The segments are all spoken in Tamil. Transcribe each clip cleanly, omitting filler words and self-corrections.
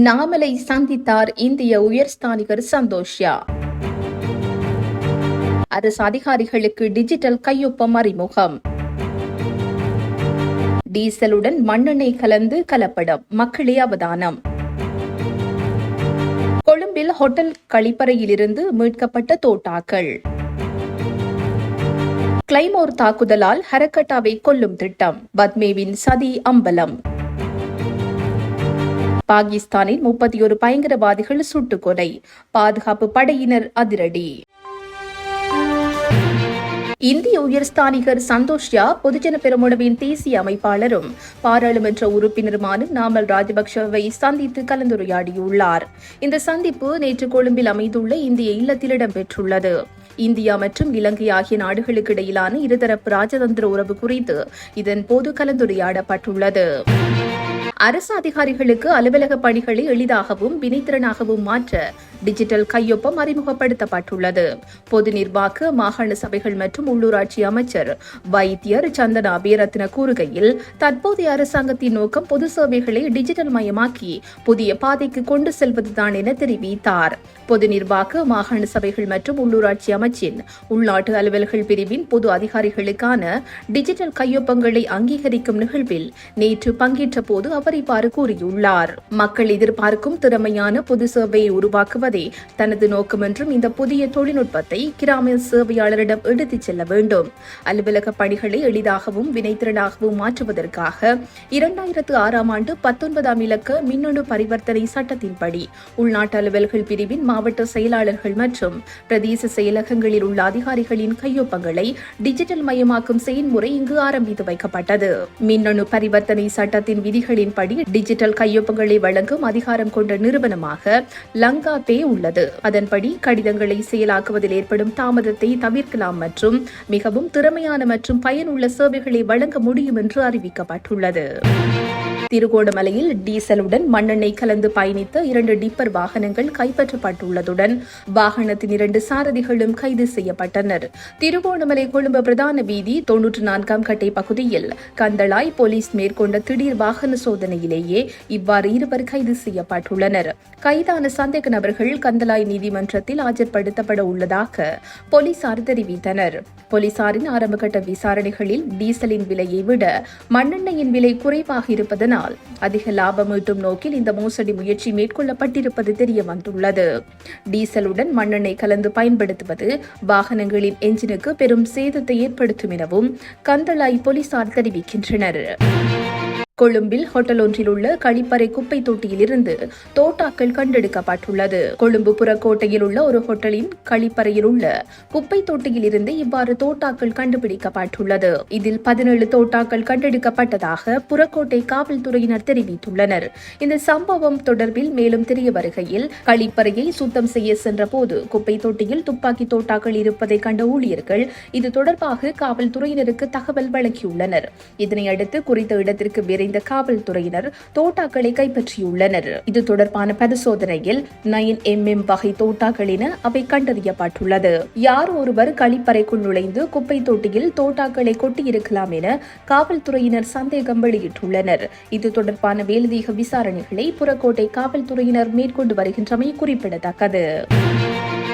நாமலை சந்தித்தார் இந்திய உயர்ஸ்தானிகர் சந்தோஷ்யா. அரசு அதிகாரிகளுக்கு டிஜிட்டல் கையொப்பம் அறிமுகம். டீசலுடன் மண்ணெண்ணெய் கலந்து கலப்படம், மக்களே அவதானம். கொழும்பில் ஹோட்டல் கழிப்பறையிலிருந்து மீட்கப்பட்ட தோட்டாக்கள். கிளைமோர் தாக்குதலால் ஹரக்கட்டாவை கொல்லும் திட்டம், பத்மேவின் சதி அம்பலம். பாகிஸ்தானில் 31 பயங்கரவாதிகள் சுட்டுக்கொலை, பாதுகாப்பு படையினர் அதிரடி. இந்திய உயர்ஸ்தானிகர் சந்தோஷ்யா பொதுஜன பெரமுனவின் தேசிய அமைப்பாளரும் பாராளுமன்ற உறுப்பினருமான நாமல் ராஜபக்சவை சந்தித்து கலந்துரையாடியுள்ளார். இந்த சந்திப்பு நேற்று கொழும்பில் அமைந்துள்ள இந்திய இல்லத்தில் இடம்பெற்றுள்ளது. இந்தியா மற்றும் இலங்கை ஆகிய நாடுகளுக்கு இடையிலான இருதரப்பு ராஜதந்திர உறவு குறித்து இதன்போது கலந்துரையாடப்பட்டுள்ளது. அரசு அதிகாரிகளுக்கு அலுவலக பணிகளை எளிதாகவும் வினைத்திறனாகவும் மாற்ற டிஜிட்டல் கையொப்பம் அறிமுகப்படுத்தப்பட்டுள்ளது. பொது நிர்வாக, மாகாண சபைகள் மற்றும் உள்ளூராட்சி அமைச்சர் வைத்தியர் சந்தனா அபேரத்ன கூறுகையில், தற்போதைய அரசாங்கத்தின் நோக்கம் பொது சேவைகளை டிஜிட்டல் மயமாக்கி புதிய பாதைக்கு கொண்டு செல்வதுதான் என தெரிவித்தார். பொது நிர்வாக, மாகாண சபைகள் மற்றும் உள்ளூராட்சி அமைச்சின் உள்நாட்டு அலுவல்கள் பிரிவின் பொது அதிகாரிகளுக்கான டிஜிட்டல் கையொப்பங்களை அங்கீகரிக்கும் நிகழ்வில் நேற்று பங்கேற்ற போது அவர் இவ்வாறு கூறியுள்ளார். மக்கள் எதிர்பார்க்கும் திறமையான பொது சேவையை உருவாக்குவதே தனது நோக்கம் என்றும் இந்த புதிய தொழில்நுட்பத்தை கிராம சேவையாளரிடம் எடுத்துச் செல்ல வேண்டும். அலுவலக பணிகளை எளிதாகவும் வினைத்திறனாகவும் மாற்றுவதற்காக 2006 ஆண்டு 19ஆம் இலக்க மின்னணு பரிவர்த்தனை சட்டத்தின்படி உள்நாட்டு அலுவல்கள் பிரிவின் மாவட்ட செயலாளர்கள் மற்றும் பிரதேச செயலகங்களில் உள்ள அதிகாரிகளின் கையொப்பங்களை டிஜிட்டல் மயமாக்கும் செயல்முறை இங்கு ஆரம்பித்து வைக்கப்பட்டது. மின்னணு பரிவர்த்தனை சட்டத்தின் விதிகளின்படி டிஜிட்டல் கையொப்பங்களை வழங்கும் அதிகாரம் கொண்ட நிறுவனமாக லங்கா பே உள்ளது. அதன்படி கடிதங்களை செயலாக்குவதில் ஏற்படும் தாமதத்தை தவிர்க்கலாம் மற்றும் மிகவும் திறமையான மற்றும் பயனுள்ள சேவைகளை வழங்க முடியும் என்று அறிவிக்கப்பட்டுள்ளது. திருகோணமலையில் டீசலுடன் மண்ணெண்ணெய் கலந்து பயணித்த 2 டிப்பர் வாகனங்கள் கைப்பற்றப்பட்டுள்ளதுடன் வாகனத்தின் 2 சாரதிகளும் கைது செய்யப்பட்டனர். திருகோணமலை கொழும்பு பிரதான வீதி 94ஆம் கட்டை பகுதியில் கந்தளாய் போலீஸ் மேற்கொண்ட திடீர் வாகன சோதனையிலேயே இவ்வாறு 2 கைது செய்யப்பட்டுள்ளனர். கைதான சந்தேக நபர்கள் கந்தளாய் நீதிமன்றத்தில் ஆஜர்படுத்தப்பட உள்ளதாக போலீசார் தெரிவித்தனர். போலீசாரின் ஆரம்பகட்ட விசாரணைகளில் டீசலின் விலையை விட மண்ணெண்ணெயின் விலை குறைவாக இருப்பதனால் அதிக லாபம் ஈட்டும் நோக்கில் இந்த மோசடி முயற்சி மேற்கொள்ளப்பட்டிருப்பது தெரிய வந்துள்ளது. டீசலுடன் மண்ணெண்ணெய் கலந்து பயன்படுத்துவது வாகனங்களின் என்ஜினுக்கு பெரும் சேதத்தை ஏற்படுத்தும் எனவும் கந்தளாய் போலீசார் தெரிவிக்கின்றனர். கொழும்பில் ஹோட்டல் ஒன்றில் உள்ள கழிப்பறை குப்பை தொட்டியிலிருந்து தோட்டாக்கள் கண்டெடுக்கப்பட்டுள்ளது. கொழும்பு புறக்கோட்டையில் உள்ள ஒரு ஹோட்டலின் கழிப்பறையில் உள்ள குப்பை தொட்டியில் இருந்து இவ்வாறு தோட்டாக்கள் கண்டுபிடிக்கப்பட்டுள்ளது. இதில் 17 தோட்டாக்கள் கண்டெடுக்கப்பட்டதாக புறக்கோட்டை காவல்துறையினர் தெரிவித்துள்ளனர். இந்த சம்பவம் தொடர்பில் மேலும் தெரிய வருகையில், கழிப்பறையை சுத்தம் செய்ய சென்ற போது குப்பை தொட்டியில் துப்பாக்கி தோட்டாக்கள் இருப்பதை கண்ட ஊழியர்கள் இது தொடர்பாக காவல்துறையினருக்கு தகவல் வழங்கியுள்ளனர். இதனையடுத்து குறித்த இடத்திற்கு இந்த காவல்துறையினர் தோட்டாக்களை கைப்பற்றியுள்ளனர். இது தொடர்பான பரிசோதனையில் 9mm வகை தோட்டாக்கள் என அவை கண்டறியப்பட்டுள்ளது. யார் ஒருவர் கழிப்பறைக்குள் நுழைந்து குப்பை தொட்டியில் தோட்டாக்களை கொட்டியிருக்கலாம் என காவல்துறையினர் சந்தேகம் வெளியிட்டுள்ளனர். இது தொடர்பான மேலதிக விசாரணைகளை புறக்கோட்டை காவல்துறையினர் மேற்கொண்டு வருகின்றமை குறிப்பிடத்தக்கது.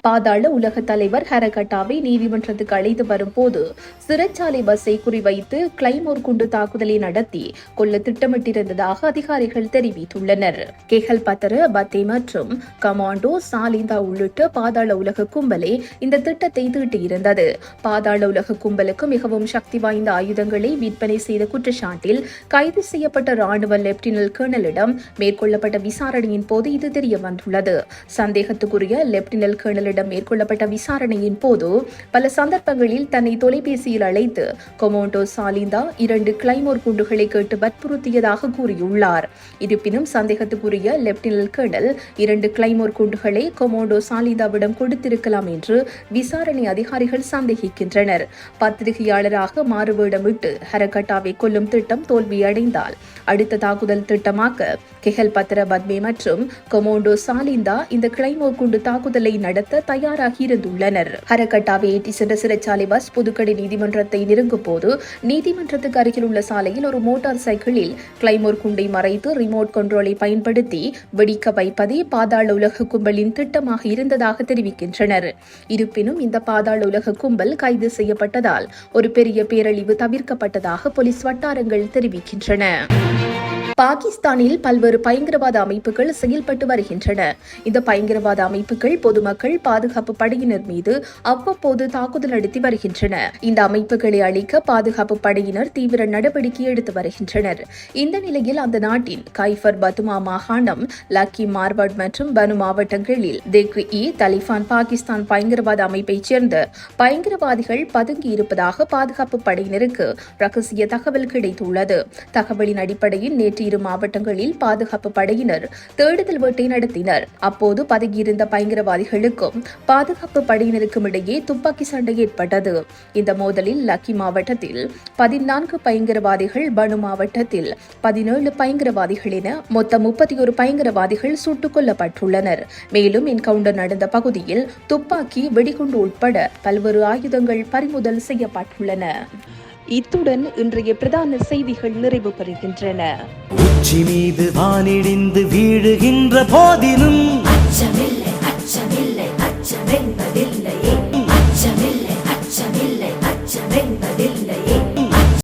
பாதாள உலக தலைவர் ஹரகட்டாவை நீதிமன்றத்துக்கு அழைத்து வரும்போது சிறைச்சாலை பஸ்ஸை குறிவைத்து கிளைமோர் குண்டு தாக்குதலை நடத்தி கொல்ல திட்டமிட்டிருந்ததாக அதிகாரிகள் தெரிவித்துள்ளனர். கெஹல் பத்தர, பத்தே மற்றும் கமாண்டோ சாலிந்தா உள்ளிட்ட பாதாள உலக கும்பலே இந்த திட்டத்தை தீட்டியிருந்தது. பாதாள உலக கும்பலுக்கு மிகவும் சக்தி வாய்ந்த ஆயுதங்களை விற்பனை செய்த குற்றச்சாட்டில் கைது செய்யப்பட்ட ராணுவ லெப்டினல் கர்னலிடம் மேற்கொள்ளப்பட்ட விசாரணையின் போது இது தெரிய வந்துள்ளது. சந்தேகத்துக்குரிய லெப்டினல் கர்னல் மேற்கொள்ளப்பட்ட விசாரணையின் போது பல சந்தர்ப்பங்களில் தன்னை தொலைபேசியில் அழைத்து கொமோண்டோ சாலிந்தா 2 கிளைமோர் குண்டுகளை கேட்டு வற்புறுத்தியதாக கூறியுள்ளார். இருப்பினும் சந்தேகத்துக்குரிய லெப்டினல் கர்னல் 2 கிளைமோர் குண்டுகளை கொமோண்டோ சாலிந்தாவிடம் கொடுத்திருக்கலாம் என்று விசாரணை அதிகாரிகள் சந்தேகிக்கின்றனர். பத்திரிகையாளராக மாறுவேடமிட்டு ஹரகட்டாவை கொல்லும் திட்டம் தோல்வியடைந்தால் அடுத்த தாக்குதல் திட்டமாக கெஹல் பத்திர, பத்மே மற்றும் கொமோண்டோ சாலிந்தா இந்த கிளைமோர் குண்டு தாக்குதலை நடத்த கையளிக்க தயாராகி இருந்துள்ளனர். ஹரகட்டாவை ஏற்றி சென்ற சிறைச்சாலை பஸ் புதுக்கடை நீதிமன்றத்தை நெருங்கும் போது நீதிமன்றத்துக்கு அருகில் உள்ள சாலையில் ஒரு மோட்டார் சைக்கிளில் கிளைமோர் குண்டை மறைத்து ரிமோட் கண்ட்ரோலை பயன்படுத்தி வெடிக்க வைப்பதே பாதாள உலக கும்பலின் திட்டமாக இருந்ததாக தெரிவிக்கின்றனர். இருப்பினும் இந்த பாதாள உலக கும்பல் கைது செய்யப்பட்டதால் ஒரு பெரிய பேரழிவு தவிர்க்கப்பட்டதாக போலீஸ் வட்டாரங்கள் தெரிவிக்கின்றன. பாகிஸ்தானில் பல்வேறு பயங்கரவாத அமைப்புகள் செயல்பட்டு வருகின்றன. இந்த பயங்கரவாத அமைப்புகள் பொதுமக்கள் பாதுகாப்பு படையினர் மீது அவ்வப்போது தாக்குதல் நடத்தி வருகின்றன. இந்த அமைப்புகளை அழிக்க பாதுகாப்பு படையினர் தீவிர நடவடிக்கை எடுத்து வருகின்றனர். இந்த நிலையில் அந்த நாட்டின் கைஃபர் பத்துமா மாகாணம், லக்கி மார்வாட் மற்றும் பனு மாவட்டங்களில் தெக்ரி தலிபான் பாகிஸ்தான் பயங்கரவாத அமைப்பைச் சேர்ந்த பயங்கரவாதிகள் பதுங்கி இருப்பதாக பாதுகாப்பு படையினருக்கு ரகசிய தகவல் கிடைத்துள்ளது. தகவலின் அடிப்படையில் நேற்று இரு மாவட்டங்களில் பாதுகாப்பு படையினர் தேடுதல் வேட்டை நடத்தினர். அப்போது பதுங்கியிருந்த பயங்கரவாதிகளுக்கும் பாதுகாப்பு படையினருக்கும் இடையே துப்பாக்கி சண்டை ஏற்பட்டது. இந்த மோதலில் லக்கி மாவட்டத்தில் 14 பயங்கரவாதிகள், பனு மாவட்டத்தில் 17 பயங்கரவாதிகள் என மொத்தம் 31 பயங்கரவாதிகள் சுட்டுக் கொல்லப்பட்டுள்ளனர். மேலும் என்கவுண்டர் நடந்த பகுதியில் துப்பாக்கி, வெடிகுண்டு உட்பட பல்வேறு ஆயுதங்கள் பறிமுதல் செய்யப்பட்டுள்ளன. இத்துடன் இன்றைய பிரதான செய்திகள் நிறைவு பெறுகின்றன. உச்சி மீது வானிடிந்து வீழுகின்ற போதிலும்